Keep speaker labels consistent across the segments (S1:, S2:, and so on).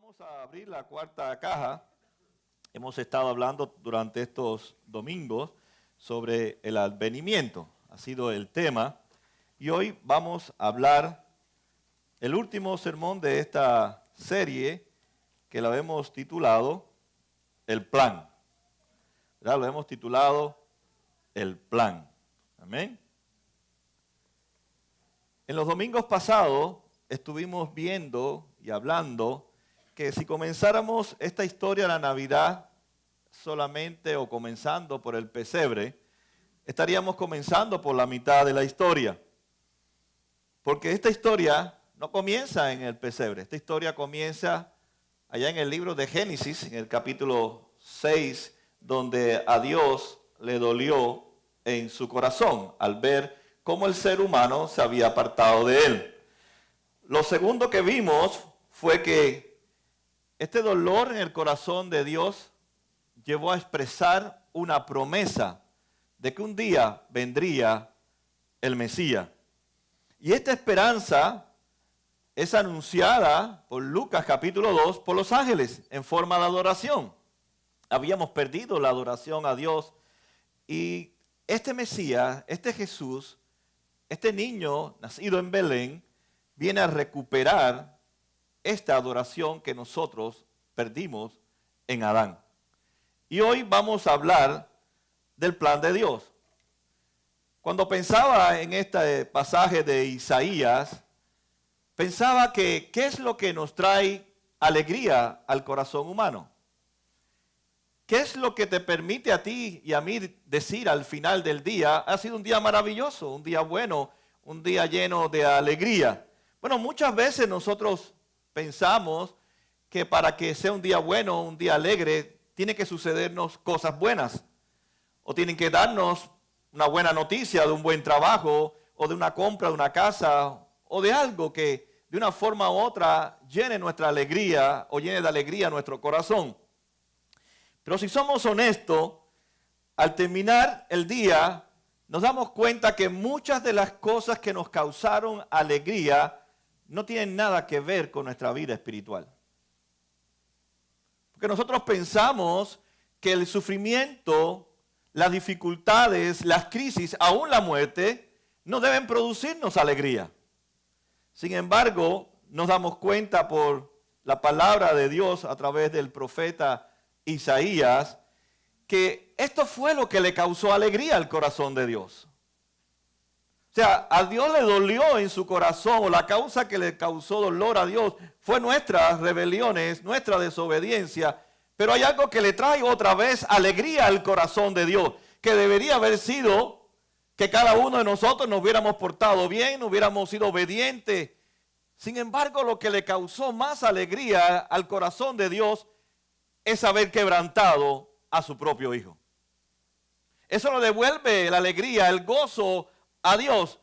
S1: Vamos a abrir la cuarta caja. Hemos estado hablando durante estos domingos sobre el advenimiento. Ha sido el tema. Y hoy vamos a hablar el último sermón de esta serie que la hemos titulado El Plan. ¿Verdad? Lo hemos titulado El Plan. Amén. En los domingos pasados estuvimos viendo y hablando que si comenzáramos esta historia de la Navidad solamente o comenzando por el pesebre, estaríamos comenzando por la mitad de la historia. Porque esta historia no comienza en el pesebre, esta historia comienza allá en el libro de Génesis, en el capítulo 6, donde a Dios le dolió en su corazón al ver cómo el ser humano se había apartado de él. Lo segundo que vimos fue que este dolor en el corazón de Dios llevó a expresar una promesa de que un día vendría el Mesías. Y esta esperanza es anunciada por Lucas capítulo 2 por los ángeles en forma de adoración. Habíamos perdido la adoración a Dios y este Mesías, este Jesús, este niño nacido en Belén, viene a recuperar esta adoración que nosotros perdimos en Adán. Y hoy vamos a hablar del plan de Dios. Cuando pensaba en este pasaje de Isaías, pensaba que ¿qué es lo que nos trae alegría al corazón humano? ¿Qué es lo que te permite a ti y a mí decir al final del día, ha sido un día maravilloso, un día bueno, un día lleno de alegría? Bueno, muchas veces nosotros pensamos que para que sea un día bueno, un día alegre, tiene que sucedernos cosas buenas. O tienen que darnos una buena noticia de un buen trabajo, o de una compra de una casa, o de algo que de una forma u otra llene nuestra alegría, o llene de alegría nuestro corazón. Pero si somos honestos, al terminar el día, nos damos cuenta que muchas de las cosas que nos causaron alegría no tienen nada que ver con nuestra vida espiritual. Porque nosotros pensamos que el sufrimiento, las dificultades, las crisis, aún la muerte, no deben producirnos alegría. Sin embargo, nos damos cuenta por la palabra de Dios a través del profeta Isaías, que esto fue lo que le causó alegría al corazón de Dios. O sea, a Dios le dolió en su corazón, o la causa que le causó dolor a Dios fue nuestras rebeliones, nuestra desobediencia, pero hay algo que le trae otra vez alegría al corazón de Dios, que debería haber sido que cada uno de nosotros nos hubiéramos portado bien, hubiéramos sido obedientes. Sin embargo, lo que le causó más alegría al corazón de Dios es haber quebrantado a su propio Hijo. Eso nos devuelve la alegría, el gozo a Dios.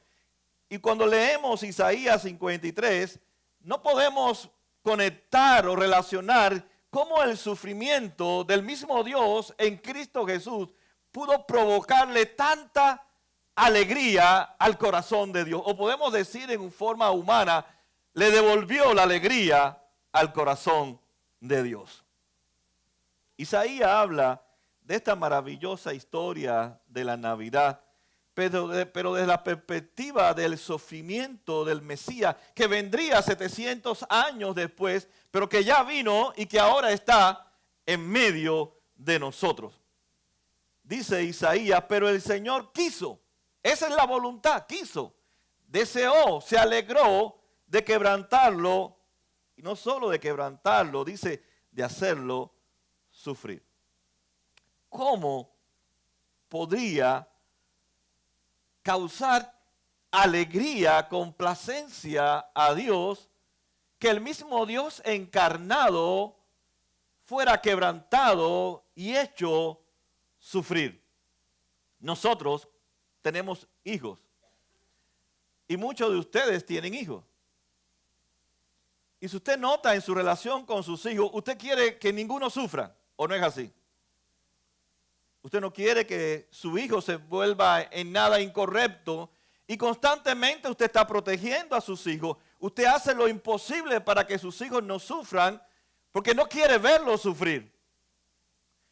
S1: Y cuando leemos Isaías 53, no podemos conectar o relacionar cómo el sufrimiento del mismo Dios en Cristo Jesús pudo provocarle tanta alegría al corazón de Dios. O podemos decir en forma humana, le devolvió la alegría al corazón de Dios. Isaías habla de esta maravillosa historia de la Navidad, pero desde la perspectiva del sufrimiento del Mesías, que vendría 700 años después, pero que ya vino y que ahora está en medio de nosotros. Dice Isaías, pero el Señor quiso, esa es la voluntad, quiso, deseó, se alegró de quebrantarlo, y no solo de quebrantarlo, dice, de hacerlo sufrir. ¿Cómo podría causar alegría, complacencia a Dios que el mismo Dios encarnado fuera quebrantado y hecho sufrir? Nosotros tenemos hijos y muchos de ustedes tienen hijos. Y si usted nota en su relación con sus hijos, usted quiere que ninguno sufra, ¿o no es así? Usted no quiere que su hijo se vuelva en nada incorrecto y constantemente usted está protegiendo a sus hijos. Usted hace lo imposible para que sus hijos no sufran porque no quiere verlo sufrir.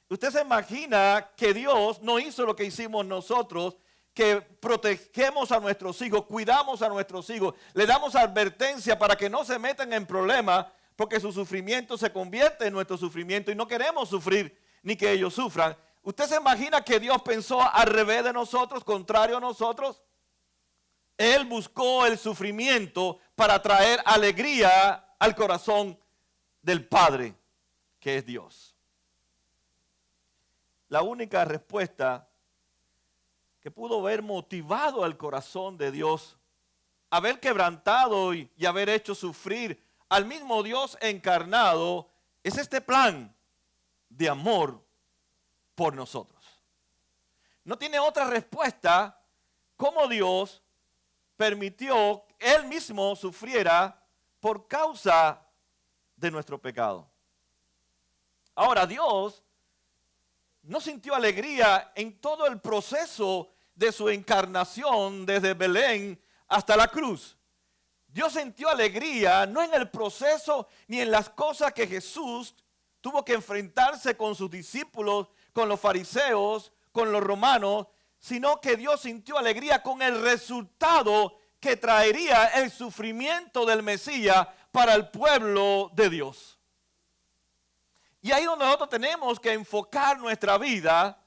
S1: Usted se imagina que Dios no hizo lo que hicimos nosotros, que protegemos a nuestros hijos, cuidamos a nuestros hijos, le damos advertencia para que no se metan en problemas, porque su sufrimiento se convierte en nuestro sufrimiento y no queremos sufrir ni que ellos sufran. ¿Usted se imagina que Dios pensó al revés de nosotros, contrario a nosotros? Él buscó el sufrimiento para traer alegría al corazón del Padre, que es Dios. La única respuesta que pudo haber motivado al corazón de Dios, haber quebrantado y haber hecho sufrir al mismo Dios encarnado, es este plan de amor por nosotros. No tiene otra respuesta cómo Dios permitió que Él mismo sufriera por causa de nuestro pecado. Ahora, Dios no sintió alegría en todo el proceso de su encarnación desde Belén hasta la cruz. Dios sintió alegría no en el proceso ni en las cosas que Jesús tuvo que enfrentarse con sus discípulos, con los fariseos, con los romanos, sino que Dios sintió alegría con el resultado que traería el sufrimiento del Mesías para el pueblo de Dios. Y ahí donde nosotros tenemos que enfocar nuestra vida,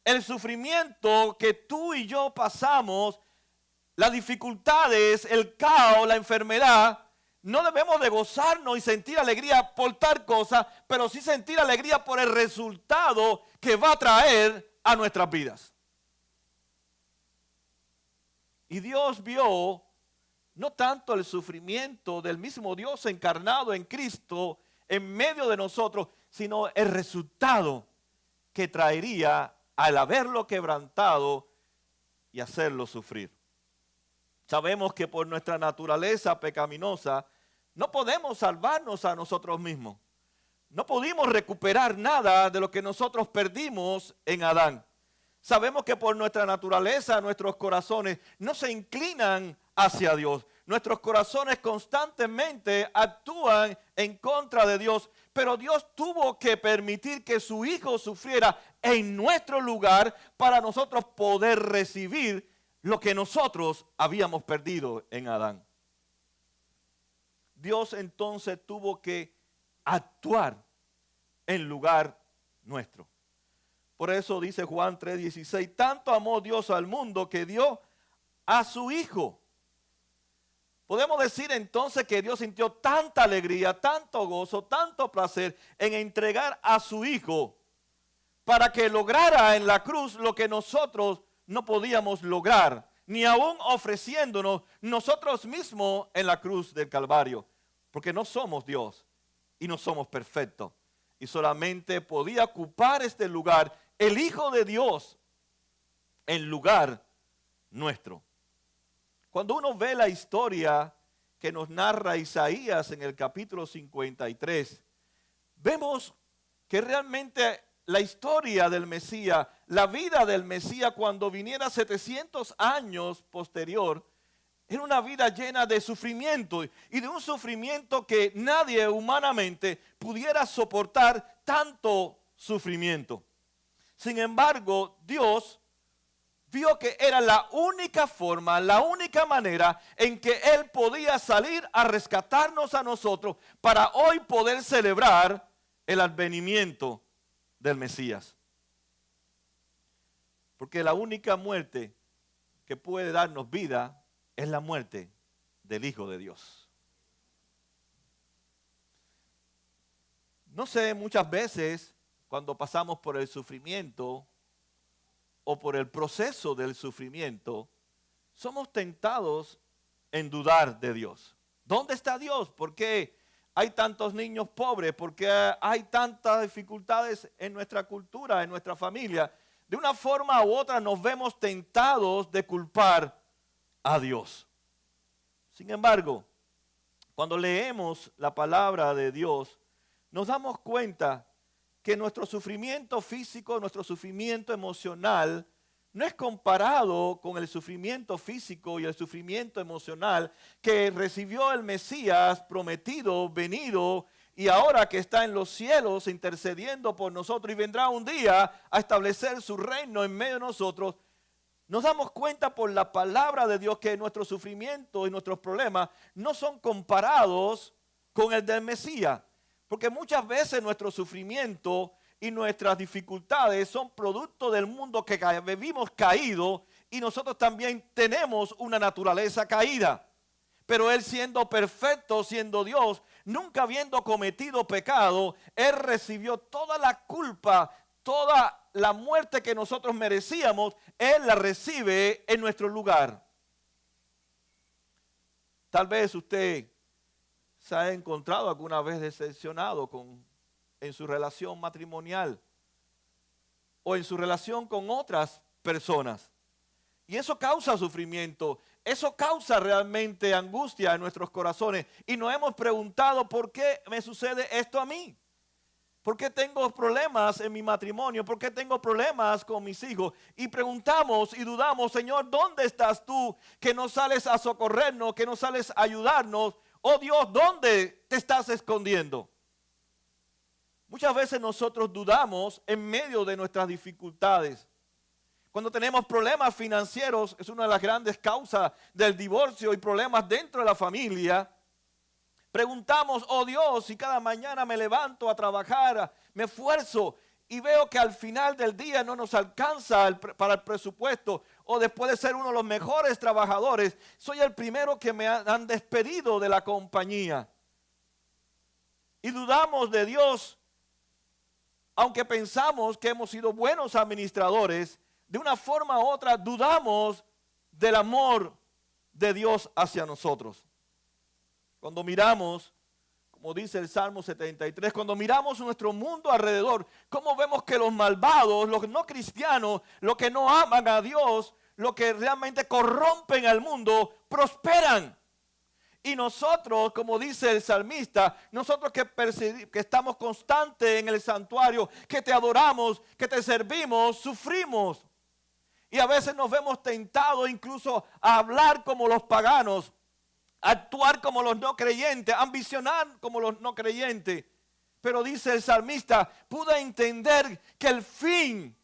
S1: el sufrimiento que tú y yo pasamos, las dificultades, el caos, la enfermedad, no debemos de gozarnos y sentir alegría por tal cosa, pero sí sentir alegría por el resultado que va a traer a nuestras vidas. Y Dios vio no tanto el sufrimiento del mismo Dios encarnado en Cristo en medio de nosotros, sino el resultado que traería al haberlo quebrantado y hacerlo sufrir. Sabemos que por nuestra naturaleza pecaminosa no podemos salvarnos a nosotros mismos. No pudimos recuperar nada de lo que nosotros perdimos en Adán. Sabemos que por nuestra naturaleza nuestros corazones no se inclinan hacia Dios. Nuestros corazones constantemente actúan en contra de Dios, pero Dios tuvo que permitir que su Hijo sufriera en nuestro lugar para nosotros poder recibir lo que nosotros habíamos perdido en Adán. Dios entonces tuvo que actuar en lugar nuestro. Por eso dice Juan 3:16, tanto amó Dios al mundo que dio a su Hijo. Podemos decir entonces que Dios sintió tanta alegría, tanto gozo, tanto placer en entregar a su Hijo para que lograra en la cruz lo que nosotros no podíamos lograr, ni aún ofreciéndonos nosotros mismos en la cruz del Calvario, porque no somos Dios y no somos perfectos. Y solamente podía ocupar este lugar el Hijo de Dios en lugar nuestro. Cuando uno ve la historia que nos narra Isaías en el capítulo 53, vemos que realmente la historia del Mesías, la vida del Mesías cuando viniera 700 años posterior, era una vida llena de sufrimiento y de un sufrimiento que nadie humanamente pudiera soportar tanto sufrimiento. Sin embargo, Dios vio que era la única forma, la única manera en que Él podía salir a rescatarnos a nosotros para hoy poder celebrar el advenimiento del Mesías. Porque la única muerte que puede darnos vida es la muerte del Hijo de Dios. No sé, muchas veces cuando pasamos por el sufrimiento o por el proceso del sufrimiento, somos tentados en dudar de Dios. ¿Dónde está Dios? ¿Por qué hay tantos niños pobres? ¿Por qué hay tantas dificultades en nuestra cultura, en nuestra familia? De una forma u otra nos vemos tentados de culpar a Dios. Sin embargo, cuando leemos la palabra de Dios, nos damos cuenta que nuestro sufrimiento físico, nuestro sufrimiento emocional, no es comparado con el sufrimiento físico y el sufrimiento emocional que recibió el Mesías prometido, venido y ahora que está en los cielos intercediendo por nosotros y vendrá un día a establecer su reino en medio de nosotros, nos damos cuenta por la palabra de Dios que nuestros sufrimientos y nuestros problemas no son comparados con el del Mesías. Porque muchas veces nuestro sufrimiento y nuestras dificultades son producto del mundo que vivimos caído, y nosotros también tenemos una naturaleza caída. Pero Él, siendo perfecto, siendo Dios, nunca habiendo cometido pecado, Él recibió toda la culpa, toda la muerte que nosotros merecíamos, Él la recibe en nuestro lugar. Tal vez usted se ha encontrado alguna vez decepcionado en su relación matrimonial o en su relación con otras personas. Y eso causa sufrimiento, eso causa realmente angustia en nuestros corazones. Y nos hemos preguntado, ¿por qué me sucede esto a mí? ¿Por qué tengo problemas en mi matrimonio? ¿Por qué tengo problemas con mis hijos? Y preguntamos y dudamos, Señor, ¿dónde estás tú que no sales a socorrernos, que no sales a ayudarnos? Oh Dios, ¿dónde te estás escondiendo? Muchas veces nosotros dudamos en medio de nuestras dificultades. Cuando tenemos problemas financieros, es una de las grandes causas del divorcio y problemas dentro de la familia. Preguntamos, oh Dios, si cada mañana me levanto a trabajar, me esfuerzo y veo que al final del día no nos alcanza para el presupuesto, o después de ser uno de los mejores trabajadores, soy el primero que me han despedido de la compañía. Y dudamos de Dios, aunque pensamos que hemos sido buenos administradores. De una forma u otra dudamos del amor de Dios hacia nosotros. Cuando miramos, como dice el Salmo 73, cuando miramos nuestro mundo alrededor, cómo vemos que los malvados, los no cristianos, los que no aman a Dios, los que realmente corrompen al mundo, prosperan. Y nosotros, como dice el salmista, nosotros que estamos constantes en el santuario, que te adoramos, que te servimos, sufrimos. Y a veces nos vemos tentados incluso a hablar como los paganos, a actuar como los no creyentes, a ambicionar como los no creyentes. Pero dice el salmista, pude entender que el fin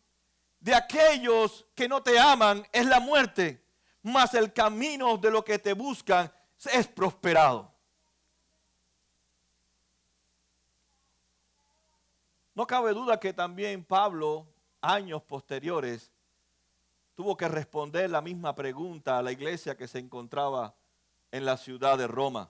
S1: de aquellos que no te aman es la muerte, mas el camino de los que te buscan es prosperado. No cabe duda que también Pablo, años posteriores, tuvo que responder la misma pregunta a la iglesia que se encontraba en la ciudad de Roma.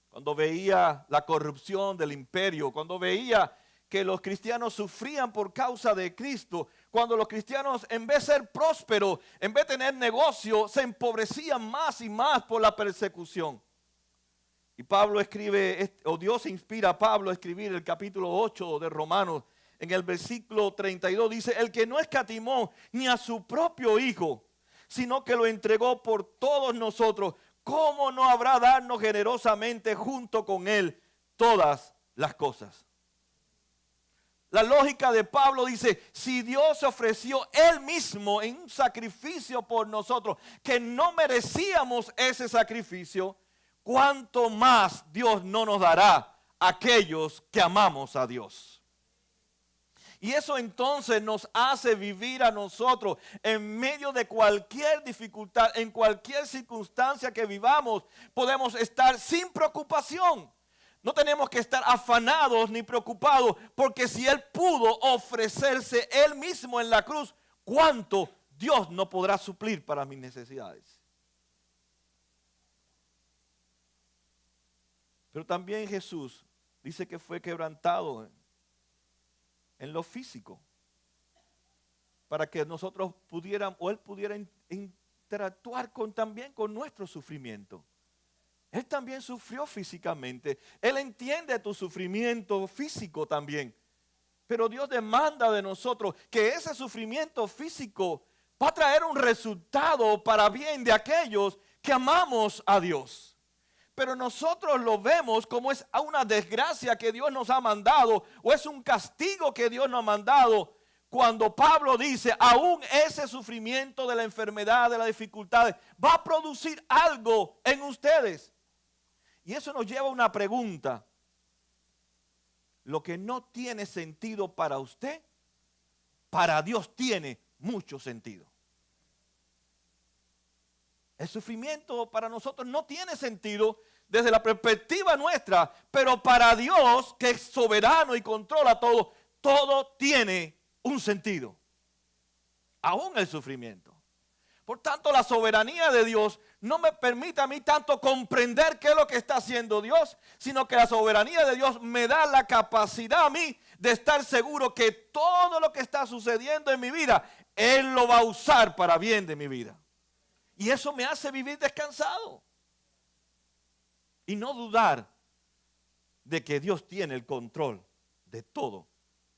S1: Cuando veía la corrupción del imperio, cuando veía que los cristianos sufrían por causa de Cristo, cuando los cristianos, en vez de ser prósperos, en vez de tener negocio, se empobrecían más y más por la persecución. Y Pablo escribe, o Dios inspira a Pablo a escribir el capítulo 8 de Romanos. En el versículo 32 dice, el que no escatimó ni a su propio hijo, sino que lo entregó por todos nosotros, ¿cómo no habrá darnos generosamente junto con él todas las cosas? La lógica de Pablo dice, si Dios ofreció Él mismo en un sacrificio por nosotros, que no merecíamos ese sacrificio, ¿cuánto más Dios no nos dará a aquellos que amamos a Dios? Y eso entonces nos hace vivir a nosotros en medio de cualquier dificultad, en cualquier circunstancia que vivamos, podemos estar sin preocupación. No tenemos que estar afanados ni preocupados, porque si Él pudo ofrecerse Él mismo en la cruz, ¿cuánto Dios no podrá suplir para mis necesidades? Pero también Jesús dice que fue quebrantado en lo físico, para que nosotros pudiéramos, o Él pudiera interactuar también con nuestro sufrimiento. Él también sufrió físicamente. Él entiende tu sufrimiento físico también. Pero Dios demanda de nosotros que ese sufrimiento físico va a traer un resultado para bien de aquellos que amamos a Dios. Pero nosotros lo vemos como es una desgracia que Dios nos ha mandado, o es un castigo que Dios nos ha mandado. Cuando Pablo dice, aún ese sufrimiento de la enfermedad, de las dificultades, va a producir algo en ustedes. Y eso nos lleva a una pregunta. lo que no tiene sentido para usted, para Dios tiene mucho sentido. El sufrimiento para nosotros no tiene sentido desde la perspectiva nuestra, pero para Dios, que es soberano y controla todo, todo tiene un sentido, aún el sufrimiento. Por tanto, la soberanía de Dios no me permite a mí tanto comprender qué es lo que está haciendo Dios, sino que la soberanía de Dios me da la capacidad a mí de estar seguro que todo lo que está sucediendo en mi vida, Él lo va a usar para bien de mi vida. Y eso me hace vivir descansado y no dudar de que Dios tiene el control de todo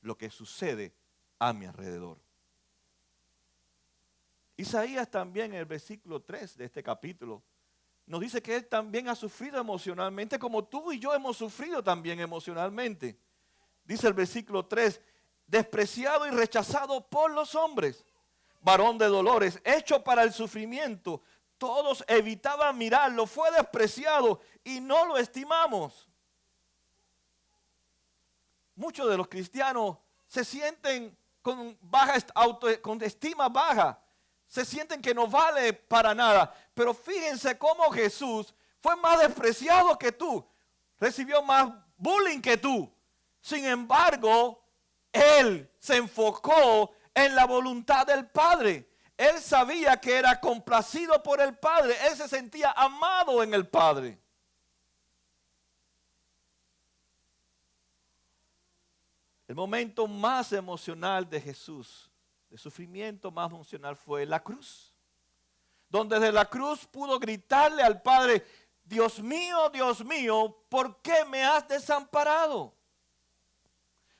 S1: lo que sucede a mi alrededor. Isaías también en el versículo 3 de este capítulo nos dice que Él también ha sufrido emocionalmente como tú y yo hemos sufrido también emocionalmente. Dice el versículo 3, despreciado y rechazado por los hombres, varón de dolores, hecho para el sufrimiento. Todos evitaban mirarlo, fue despreciado y no lo estimamos. Muchos de los cristianos se sienten con estima baja. Se sienten que no vale para nada. Pero fíjense cómo Jesús fue más despreciado que tú. Recibió más bullying que tú. Sin embargo, Él se enfocó en la voluntad del Padre. Él sabía que era complacido por el Padre. Él se sentía amado en el Padre. El momento más emocional de Jesús, el sufrimiento más emocional, fue la cruz. Donde desde la cruz pudo gritarle al Padre, Dios mío, ¿por qué me has desamparado?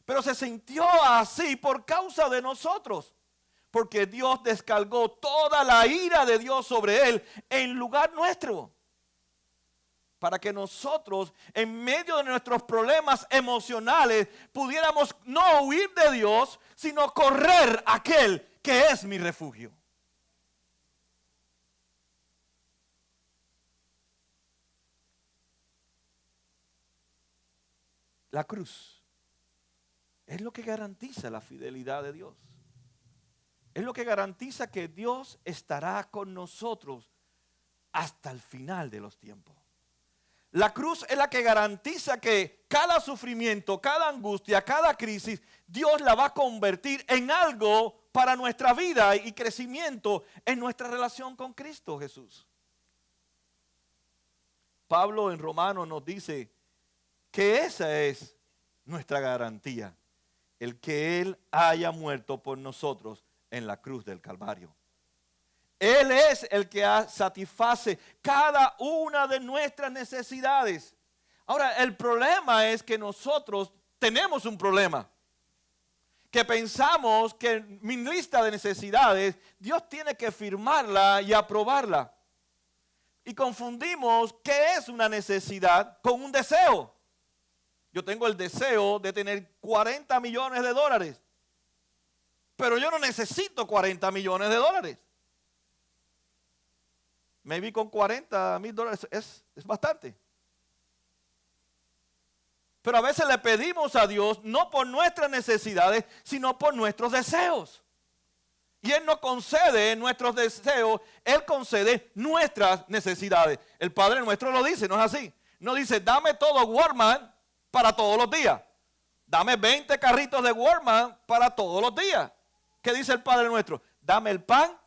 S1: Pero se sintió así por causa de nosotros. Porque Dios descargó toda la ira de Dios sobre Él en lugar nuestro. Para que nosotros, en medio de nuestros problemas emocionales, pudiéramos no huir de Dios, sino correr a aquel que es mi refugio. La cruz es lo que garantiza la fidelidad de Dios. Es lo que garantiza que Dios estará con nosotros hasta el final de los tiempos. La cruz es la que garantiza que cada sufrimiento, cada angustia, cada crisis, Dios la va a convertir en algo para nuestra vida y crecimiento en nuestra relación con Cristo Jesús. Pablo en Romanos nos dice que esa es nuestra garantía, el que Él haya muerto por nosotros en la cruz del Calvario. Él es el que satisface cada una de nuestras necesidades. Ahora, el problema es que nosotros tenemos un problema. Que pensamos que mi lista de necesidades, Dios tiene que firmarla y aprobarla. Y confundimos qué es una necesidad con un deseo. Yo tengo el deseo de tener 40 millones de dólares. Pero yo no necesito 40 millones de dólares. Me vi con 40 mil dólares, es bastante. Pero a veces le pedimos a Dios no por nuestras necesidades, sino por nuestros deseos. Y Él no concede nuestros deseos, Él concede nuestras necesidades. El Padre nuestro lo dice, ¿no es así? No dice, dame todo Walmart para todos los días. Dame 20 carritos de Walmart para todos los días. ¿Qué dice el Padre nuestro? Dame el pan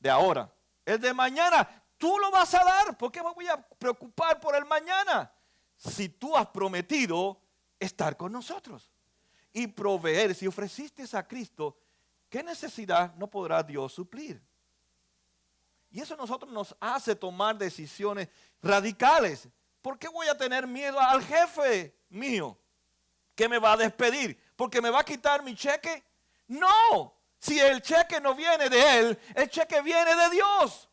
S1: de ahora. El de mañana, tú lo vas a dar. ¿Por qué me voy a preocupar por el mañana? Si tú has prometido estar con nosotros y proveer, si ofreciste a Cristo, ¿qué necesidad no podrá Dios suplir? Y eso a nosotros nos hace tomar decisiones radicales. ¿Por qué voy a tener miedo al jefe mío que me va a despedir? ¿Porque me va a quitar mi cheque? No. Si el cheque no viene de Él, el cheque viene de Dios.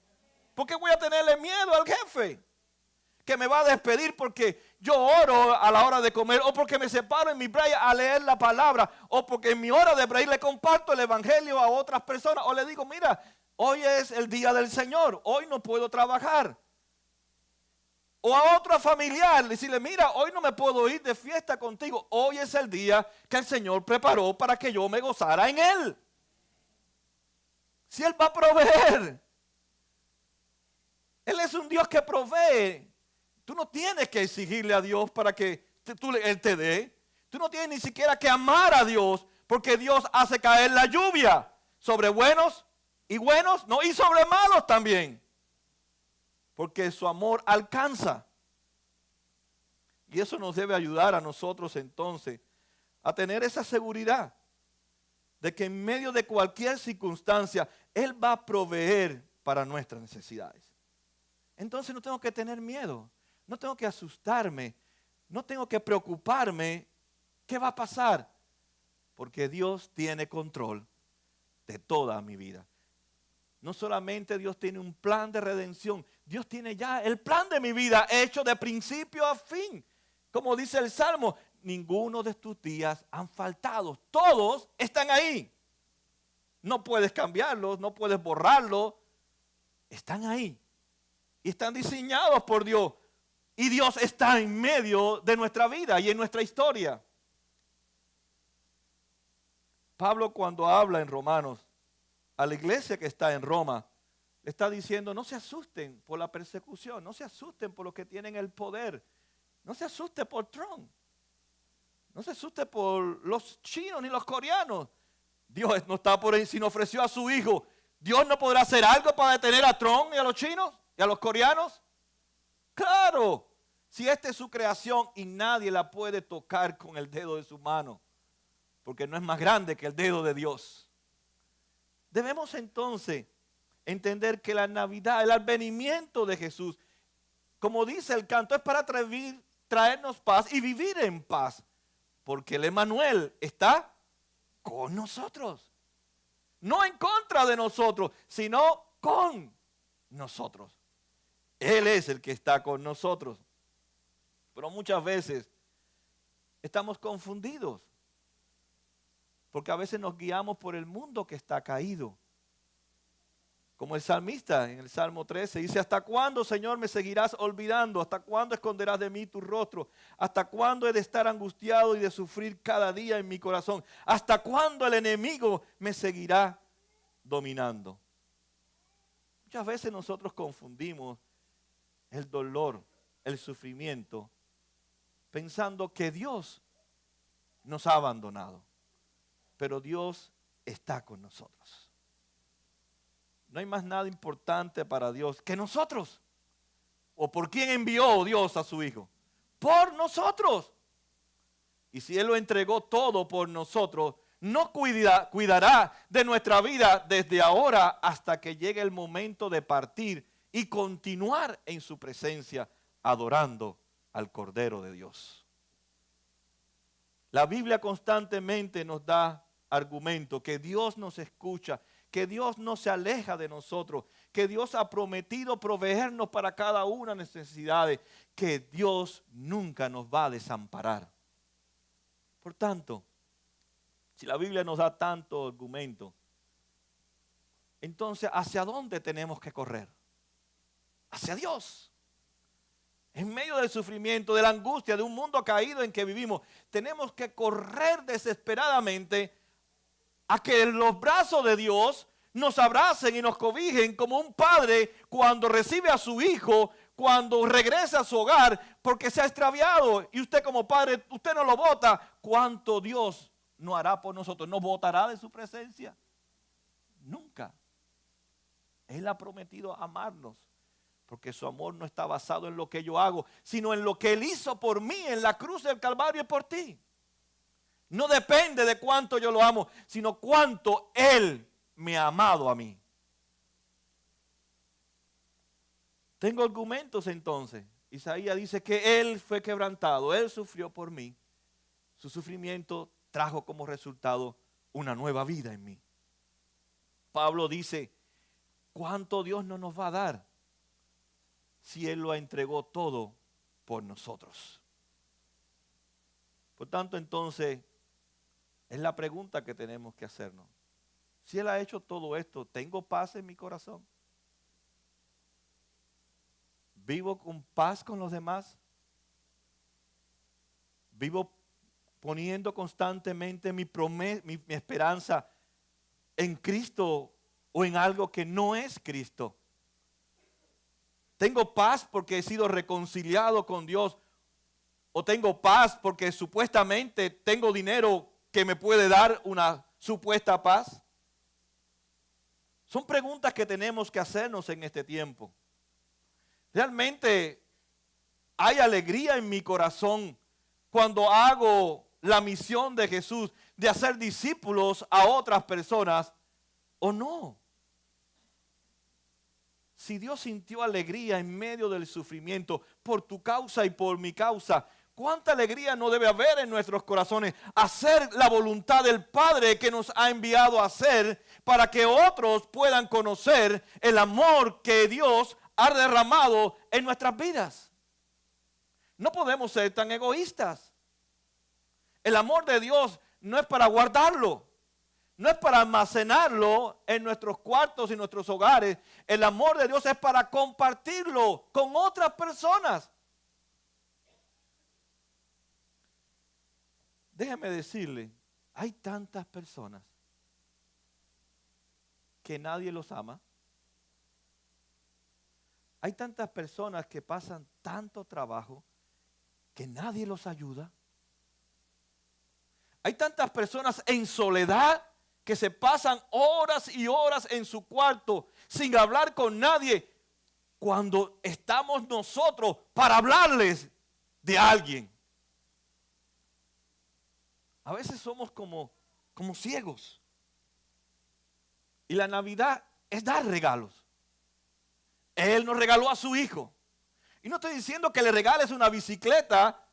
S1: ¿Por qué voy a tenerle miedo al jefe que me va a despedir porque yo oro a la hora de comer, o porque me separo en mi break a leer la palabra, o porque en mi hora de break le comparto el evangelio a otras personas, o le digo, mira, hoy es el día del Señor, hoy no puedo trabajar? O a otro familiar, decirle, mira, hoy no me puedo ir de fiesta contigo. Hoy es el día que el Señor preparó para que yo me gozara en Él. Si Él va a proveer. Él es un Dios que provee. Tú no tienes que exigirle a Dios para que Él te dé. Tú no tienes ni siquiera que amar a Dios, porque Dios hace caer la lluvia sobre buenos y buenos, no, y sobre malos también. Porque su amor alcanza. Y eso nos debe ayudar a nosotros entonces a tener esa seguridad de que en medio de cualquier circunstancia Él va a proveer para nuestras necesidades. Entonces no tengo que tener miedo, no tengo que asustarme, no tengo que preocuparme. ¿Qué va a pasar? Porque Dios tiene control de toda mi vida. No solamente Dios tiene un plan de redención, Dios tiene ya el plan de mi vida hecho de principio a fin. Como dice el Salmo, ninguno de tus días han faltado. Todos están ahí. No puedes cambiarlos, no puedes borrarlos. Están ahí. Y están diseñados por Dios. Y Dios está en medio de nuestra vida y en nuestra historia. Pablo, cuando habla en Romanos a la iglesia que está en Roma, le está diciendo, no se asusten por la persecución, no se asusten por los que tienen el poder, no se asuste por Trump, no se asuste por los chinos ni los coreanos. Dios no está por ahí, sino ofreció a su hijo. ¿Dios no podrá hacer algo para detener a Trump y a los chinos y a los coreanos? Claro, si esta es su creación y nadie la puede tocar con el dedo de su mano, porque no es más grande que el dedo de Dios. Debemos entonces entender que la Navidad, el advenimiento de Jesús, como dice el canto, es para traernos paz y vivir en paz, porque el Emmanuel está con nosotros. No en contra de nosotros, sino con nosotros. Él es el que está con nosotros. Pero muchas veces estamos confundidos, porque a veces nos guiamos por el mundo que está caído. Como el salmista en el Salmo 13 dice, ¿hasta cuándo, Señor, me seguirás olvidando? ¿Hasta cuándo esconderás de mí tu rostro? ¿Hasta cuándo he de estar angustiado y de sufrir cada día en mi corazón? ¿Hasta cuándo el enemigo me seguirá dominando? Muchas veces nosotros confundimos el dolor, el sufrimiento, pensando que Dios nos ha abandonado. Pero Dios está con nosotros. No hay más nada importante para Dios que nosotros. ¿O por quién envió Dios a su Hijo? Por nosotros. Y si Él lo entregó todo por nosotros, no cuidará de nuestra vida desde ahora hasta que llegue el momento de partir y continuar en su presencia adorando al Cordero de Dios. La Biblia constantemente nos da argumento que Dios nos escucha, que Dios no se aleja de nosotros, que Dios ha prometido proveernos para cada una de las necesidades, que Dios nunca nos va a desamparar. Por tanto, si la Biblia nos da tanto argumento, entonces ¿hacia dónde tenemos que correr? Hacia Dios. En medio del sufrimiento, de la angustia, de un mundo caído en que vivimos, tenemos que correr desesperadamente a que en los brazos de Dios nos abracen y nos cobijen como un padre cuando recibe a su hijo, cuando regresa a su hogar porque se ha extraviado. Y usted como padre, usted no lo bota. ¿Cuánto Dios no hará por nosotros? ¿Nos botará de su presencia? Nunca. Él ha prometido amarnos, porque su amor no está basado en lo que yo hago, sino en lo que Él hizo por mí en la cruz del Calvario y por ti. No depende de cuánto yo lo amo, sino cuánto Él me ha amado a mí. Tengo argumentos entonces. Isaías dice que Él fue quebrantado, Él sufrió por mí. Su sufrimiento trajo como resultado una nueva vida en mí. Pablo dice, ¿cuánto Dios no nos va a dar si Él lo entregó todo por nosotros? Por tanto, entonces, es la pregunta que tenemos que hacernos. Si Él ha hecho todo esto, ¿tengo paz en mi corazón? ¿Vivo con paz con los demás? ¿Vivo poniendo constantemente mi esperanza en Cristo o en algo que no es Cristo? ¿Tengo paz porque he sido reconciliado con Dios? ¿O tengo paz porque supuestamente tengo dinero que me puede dar una supuesta paz? Son preguntas que tenemos que hacernos en este tiempo. ¿Realmente hay alegría en mi corazón cuando hago la misión de Jesús de hacer discípulos a otras personas o no? Si Dios sintió alegría en medio del sufrimiento por tu causa y por mi causa, ¿cuánta alegría no debe haber en nuestros corazones? Hacer la voluntad del Padre que nos ha enviado a hacer para que otros puedan conocer el amor que Dios ha derramado en nuestras vidas. No podemos ser tan egoístas. El amor de Dios no es para guardarlo, no es para almacenarlo en nuestros cuartos y nuestros hogares. El amor de Dios es para compartirlo con otras personas. Déjeme decirle, hay tantas personas que nadie los ama. Hay tantas personas que pasan tanto trabajo que nadie los ayuda. Hay tantas personas en soledad que se pasan horas y horas en su cuarto sin hablar con nadie cuando estamos nosotros para hablarles de alguien. A veces somos como ciegos. Y la Navidad es dar regalos. Él nos regaló a su hijo. Y no estoy diciendo que le regales una bicicleta,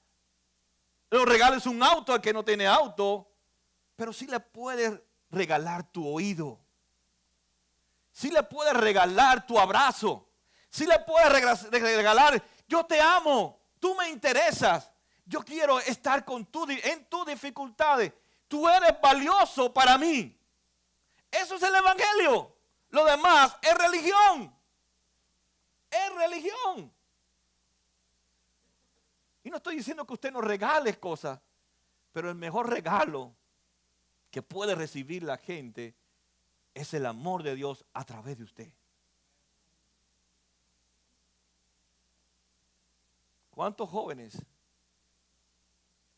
S1: le regales un auto al que no tiene auto, pero sí le puedes regalar tu oído. Sí le puedes regalar tu abrazo. Sí le puedes regalar, yo te amo, tú me interesas. Yo quiero estar en tus dificultades. Tú eres valioso para mí. Eso es el evangelio. Lo demás es religión. Es religión. Y no estoy diciendo que usted nos regale cosas, pero el mejor regalo que puede recibir la gente es el amor de Dios a través de usted. ¿Cuántos jóvenes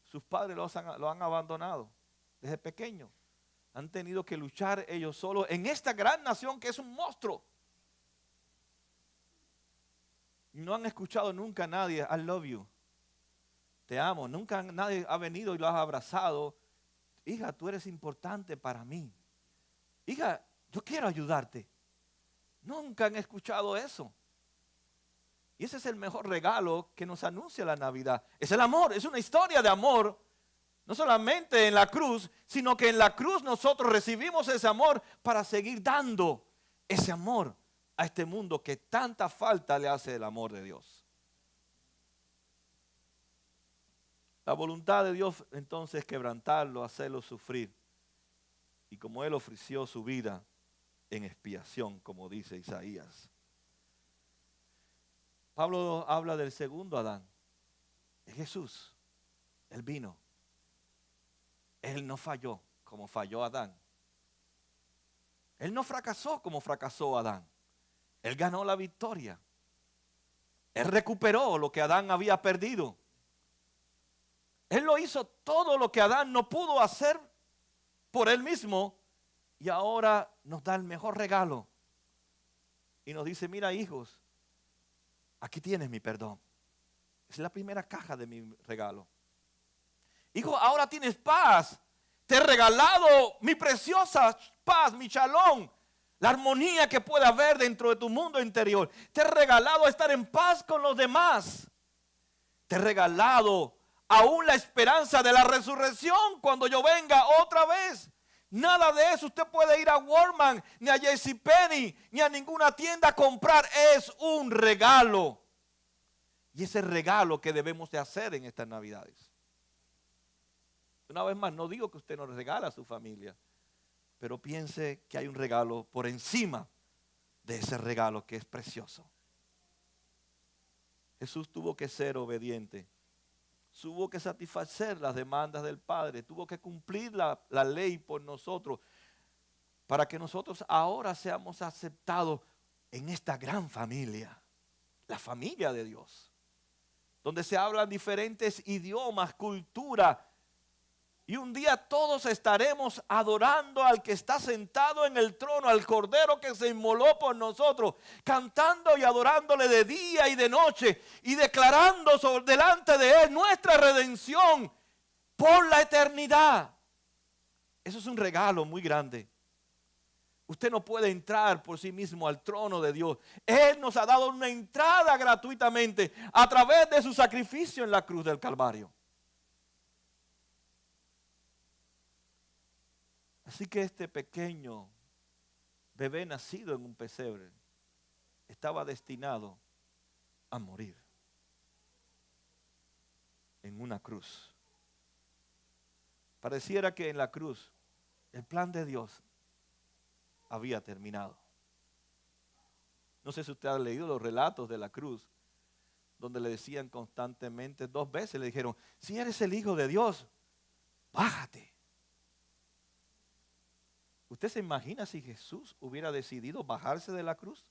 S1: sus padres lo han abandonado desde pequeños? Han tenido que luchar ellos solos en esta gran nación que es un monstruo. No han escuchado nunca a nadie, I love you, te amo. Nunca nadie ha venido y lo ha abrazado. Hija, tú eres importante para mí. Hija, yo quiero ayudarte. Nunca han escuchado eso. Y ese es el mejor regalo que nos anuncia la Navidad. Es el amor, es una historia de amor. No solamente en la cruz, sino que en la cruz nosotros recibimos ese amor para seguir dando ese amor a este mundo que tanta falta le hace el amor de Dios. La voluntad de Dios entonces es quebrantarlo, hacerlo sufrir. Y como Él ofreció su vida en expiación, como dice Isaías. Pablo habla del segundo Adán, de Jesús. Él vino. Él no falló como falló Adán. Él no fracasó como fracasó Adán. Él ganó la victoria. Él recuperó lo que Adán había perdido. Él lo hizo todo lo que Adán no pudo hacer por él mismo. Y ahora nos da el mejor regalo. Y nos dice, mira hijos, aquí tienes mi perdón. Es la primera caja de mi regalo. Hijo, ahora tienes paz. Te he regalado mi preciosa paz, mi shalom. La armonía que puede haber dentro de tu mundo interior. Te he regalado estar en paz con los demás. Te he regalado aún la esperanza de la resurrección cuando yo venga otra vez. Nada de eso usted puede ir a Walmart, ni a JCPenney, ni a ninguna tienda a comprar. Es un regalo. Y ese regalo que debemos de hacer en estas Navidades. Una vez más, no digo que usted no regala a su familia, pero piense que hay un regalo por encima de ese regalo que es precioso. Jesús tuvo que ser obediente. Tuvo que satisfacer las demandas del Padre. Tuvo que cumplir la ley por nosotros, para que nosotros ahora seamos aceptados en esta gran familia, la familia de Dios, donde se hablan diferentes idiomas, cultura, y un día todos estaremos adorando al que está sentado en el trono, al Cordero que se inmoló por nosotros, cantando y adorándole de día y de noche, y declarando delante de Él nuestra redención por la eternidad. Eso es un regalo muy grande. Usted no puede entrar por sí mismo al trono de Dios. Él nos ha dado una entrada gratuitamente a través de su sacrificio en la cruz del Calvario. Así que este pequeño bebé nacido en un pesebre estaba destinado a morir en una cruz. Pareciera que en la cruz el plan de Dios había terminado. No sé si usted ha leído los relatos de la cruz, donde le decían constantemente, 2 veces le dijeron, si eres el Hijo de Dios, bájate. ¿Usted se imagina si Jesús hubiera decidido bajarse de la cruz?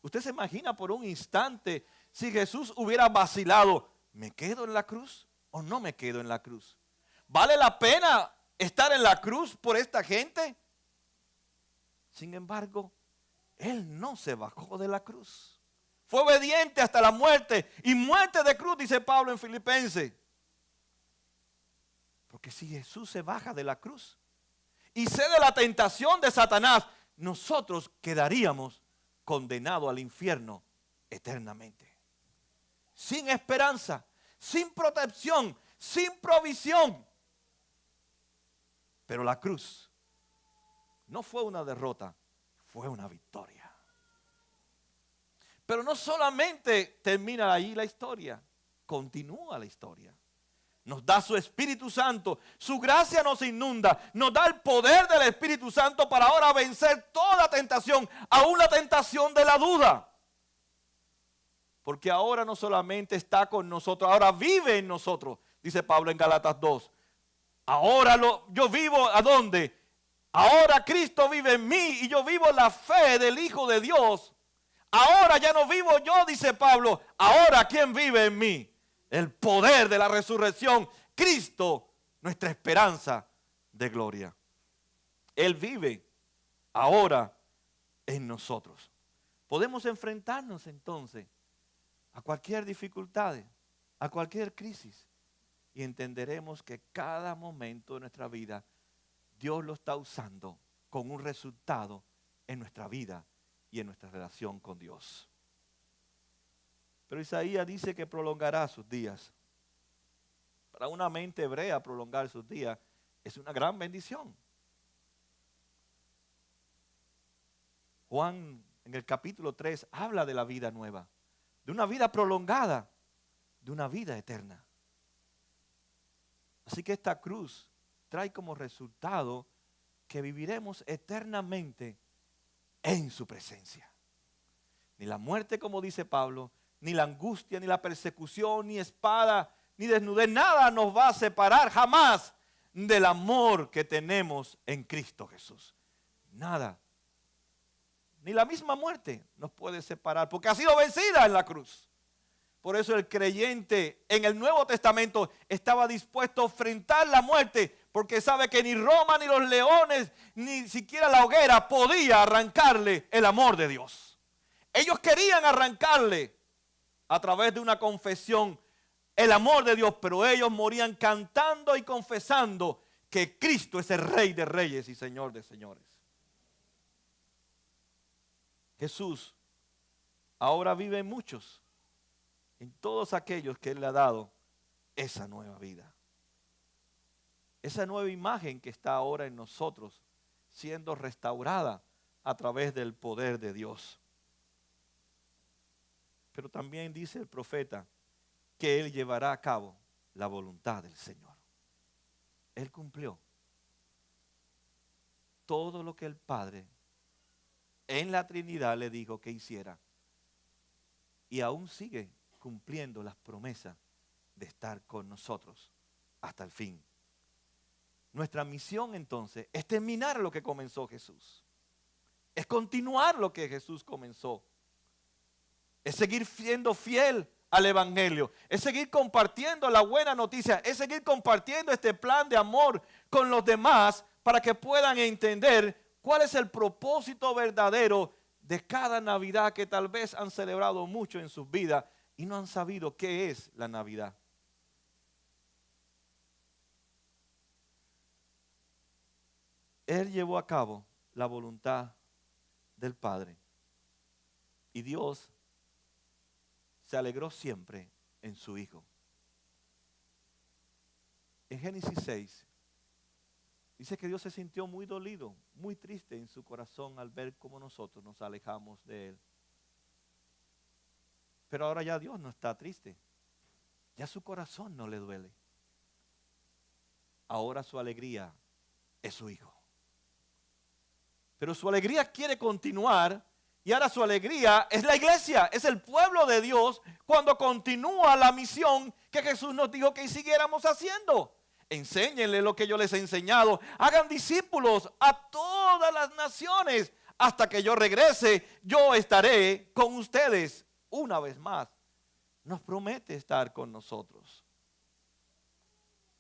S1: ¿Usted se imagina por un instante si Jesús hubiera vacilado, ¿me quedo en la cruz o no me quedo en la cruz? ¿Vale la pena estar en la cruz por esta gente? Sin embargo, Él no se bajó de la cruz. Fue obediente hasta la muerte, y muerte de cruz, dice Pablo en Filipenses. Porque si Jesús se baja de la cruz y cede la tentación de Satanás, nosotros quedaríamos condenados al infierno eternamente. Sin esperanza, sin protección, sin provisión. Pero la cruz no fue una derrota, fue una victoria. Pero no solamente termina ahí la historia, continúa la historia. Nos da su Espíritu Santo, su gracia nos inunda, nos da el poder del Espíritu Santo para ahora vencer toda tentación, aún la tentación de la duda. Porque ahora no solamente está con nosotros, ahora vive en nosotros, dice Pablo en Gálatas 2. Ahora yo vivo, ¿a dónde? Ahora Cristo vive en mí y yo vivo la fe del Hijo de Dios. Ahora ya no vivo yo, dice Pablo, ahora ¿quién vive en mí? El poder de la resurrección, Cristo, nuestra esperanza de gloria. Él vive ahora en nosotros. Podemos enfrentarnos entonces a cualquier dificultad, a cualquier crisis, y entenderemos que cada momento de nuestra vida Dios lo está usando con un resultado en nuestra vida y en nuestra relación con Dios. Pero Isaías dice que prolongará sus días. Para una mente hebrea prolongar sus días es una gran bendición. Juan en el capítulo 3 habla de la vida nueva, de una vida prolongada, de una vida eterna. Así que esta cruz trae como resultado que viviremos eternamente en su presencia. Ni la muerte, como dice Pablo, ni la angustia, ni la persecución, ni espada, ni desnudez, nada nos va a separar jamás del amor que tenemos en Cristo Jesús. Nada. Ni la misma muerte nos puede separar, porque ha sido vencida en la cruz. Por eso el creyente en el Nuevo Testamento estaba dispuesto a enfrentar la muerte, porque sabe que ni Roma, ni los leones, ni siquiera la hoguera podía arrancarle el amor de Dios. Ellos querían arrancarle a través de una confesión el amor de Dios, pero ellos morían cantando y confesando que Cristo es el Rey de Reyes y Señor de Señores. Jesús ahora vive en muchos, en todos aquellos que Él le ha dado esa nueva vida. Esa nueva imagen que está ahora en nosotros, siendo restaurada a través del poder de Dios. Pero también dice el profeta que Él llevará a cabo la voluntad del Señor. Él cumplió todo lo que el Padre en la Trinidad le dijo que hiciera. y aún sigue cumpliendo las promesas de estar con nosotros hasta el fin. Nuestra misión entonces es terminar lo que comenzó Jesús. Es continuar lo que Jesús comenzó. Es seguir siendo fiel al Evangelio. Es seguir compartiendo la buena noticia. Es seguir compartiendo este plan de amor con los demás para que puedan entender cuál es el propósito verdadero de cada Navidad que tal vez han celebrado mucho en sus vidas y no han sabido qué es la Navidad. Él llevó a cabo la voluntad del Padre y Dios se alegró siempre en su Hijo. En Génesis 6 dice que Dios se sintió muy dolido, muy triste en su corazón al ver cómo nosotros nos alejamos de Él. Pero ahora ya Dios no está triste, ya su corazón no le duele. Ahora su alegría es su Hijo. Pero su alegría quiere continuar y ahora su alegría es la iglesia, es el pueblo de Dios cuando continúa la misión que Jesús nos dijo que siguiéramos haciendo. Enséñenle lo que yo les he enseñado. Hagan discípulos a todas las naciones. Hasta que yo regrese, yo estaré con ustedes una vez más. Nos promete estar con nosotros.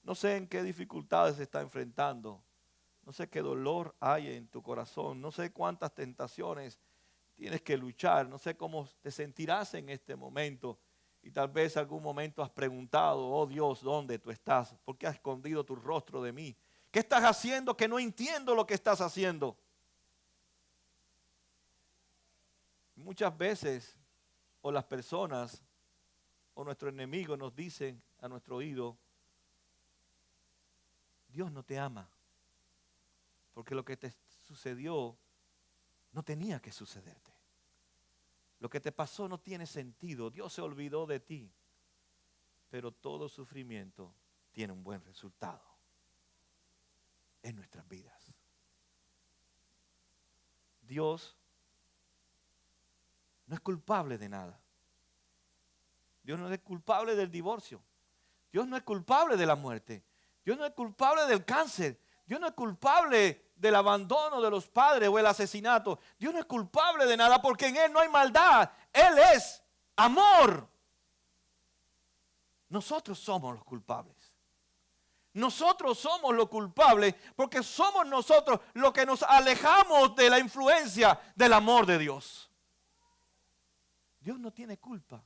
S1: No sé en qué dificultades se está enfrentando. No sé qué dolor hay en tu corazón. No sé cuántas tentaciones tienes que luchar. No sé cómo te sentirás en este momento. Y tal vez algún momento has preguntado, oh Dios, ¿dónde tú estás? ¿Por qué has escondido tu rostro de mí? ¿Qué estás haciendo que no entiendo lo que estás haciendo? Muchas veces, o las personas, o nuestros enemigos nos dicen a nuestro oído, Dios no te ama. Porque lo que te sucedió no tenía que sucederte. Lo que te pasó no tiene sentido. Dios se olvidó de ti. Pero todo sufrimiento tiene un buen resultado en nuestras vidas. Dios no es culpable de nada. Dios no es culpable del divorcio. Dios no es culpable de la muerte. Dios no es culpable del cáncer. Dios no es culpable del abandono de los padres o el asesinato. Dios no es culpable de nada porque en Él no hay maldad. Él es amor. Nosotros somos los culpables. Nosotros somos los culpables porque somos nosotros los que nos alejamos de la influencia del amor de Dios. Dios no tiene culpa.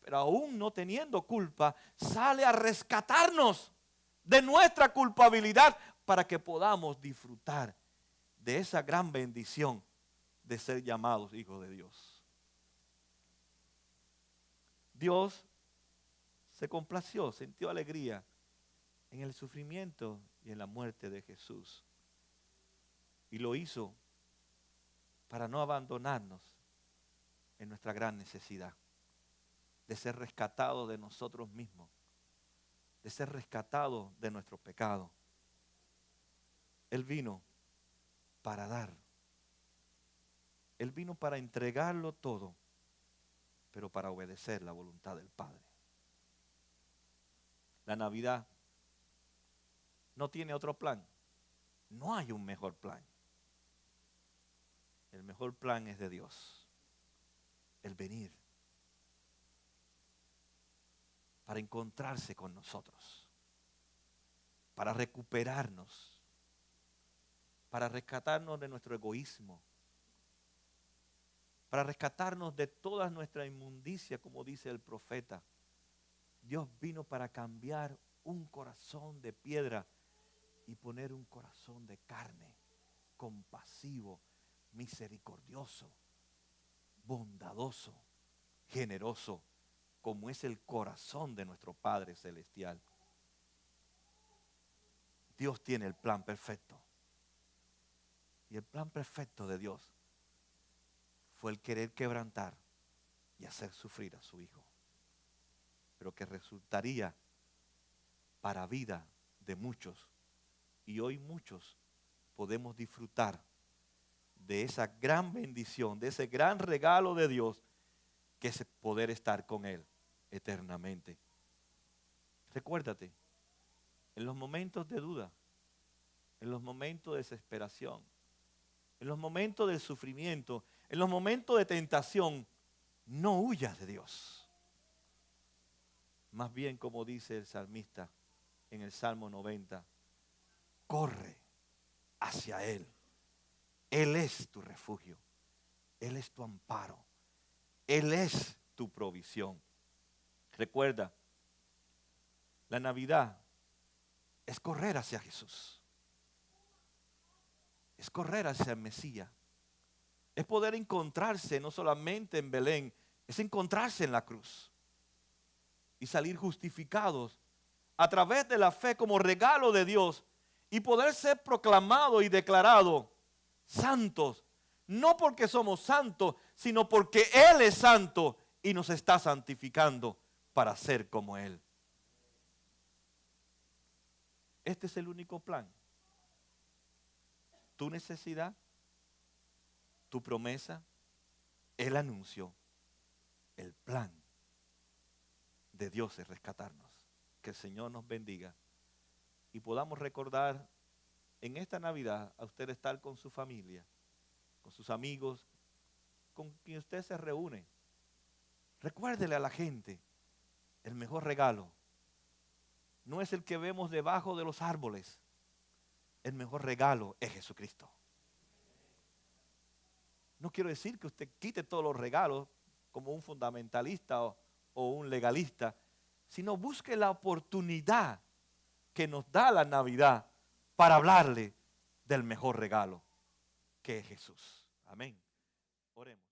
S1: Pero aún no teniendo culpa, sale a rescatarnos de nuestra culpabilidad para que podamos disfrutar de esa gran bendición de ser llamados hijos de Dios. Dios se complació, sintió alegría en el sufrimiento y en la muerte de Jesús. Y lo hizo para no abandonarnos en nuestra gran necesidad de ser rescatados de nosotros mismos, de ser rescatados de nuestro pecado. Él vino para dar. Él vino para entregarlo todo, pero para obedecer la voluntad del Padre. La Navidad no tiene otro plan. No hay un mejor plan. El mejor plan es de Dios. El venir para encontrarse con nosotros, para recuperarnos, para rescatarnos de nuestro egoísmo, para rescatarnos de toda nuestra inmundicia, como dice el profeta. Dios vino para cambiar un corazón de piedra y poner un corazón de carne, compasivo, misericordioso, bondadoso, generoso, como es el corazón de nuestro Padre Celestial. Dios tiene el plan perfecto. Y el plan perfecto de Dios fue el querer quebrantar y hacer sufrir a su Hijo, pero que resultaría para vida de muchos. Y hoy muchos podemos disfrutar de esa gran bendición, de ese gran regalo de Dios que es poder estar con Él eternamente. Recuérdate, en los momentos de duda, en los momentos de desesperación, en los momentos del sufrimiento, en los momentos de tentación, no huyas de Dios. Más bien, como dice el salmista en el Salmo 90, corre hacia Él. Él es tu refugio. Él es tu amparo. Él es tu provisión. Recuerda, la Navidad es correr hacia Jesús. Es correr hacia el Mesías. Es poder encontrarse no solamente en Belén, es encontrarse en la cruz. Y salir justificados a través de la fe como regalo de Dios y poder ser proclamado y declarado santos. No porque somos santos, sino porque Él es santo y nos está santificando para ser como Él. Este es el único plan. Tu necesidad, tu promesa, el anuncio, el plan de Dios es rescatarnos. Que el Señor nos bendiga y podamos recordar en esta Navidad a usted estar con su familia, con sus amigos, con quien usted se reúne. Recuérdele a la gente, el mejor regalo no es el que vemos debajo de los árboles. El mejor regalo es Jesucristo. No quiero decir que usted quite todos los regalos como un fundamentalista o un legalista, sino busque la oportunidad que nos da la Navidad para hablarle del mejor regalo, que es Jesús. Amén. Oremos.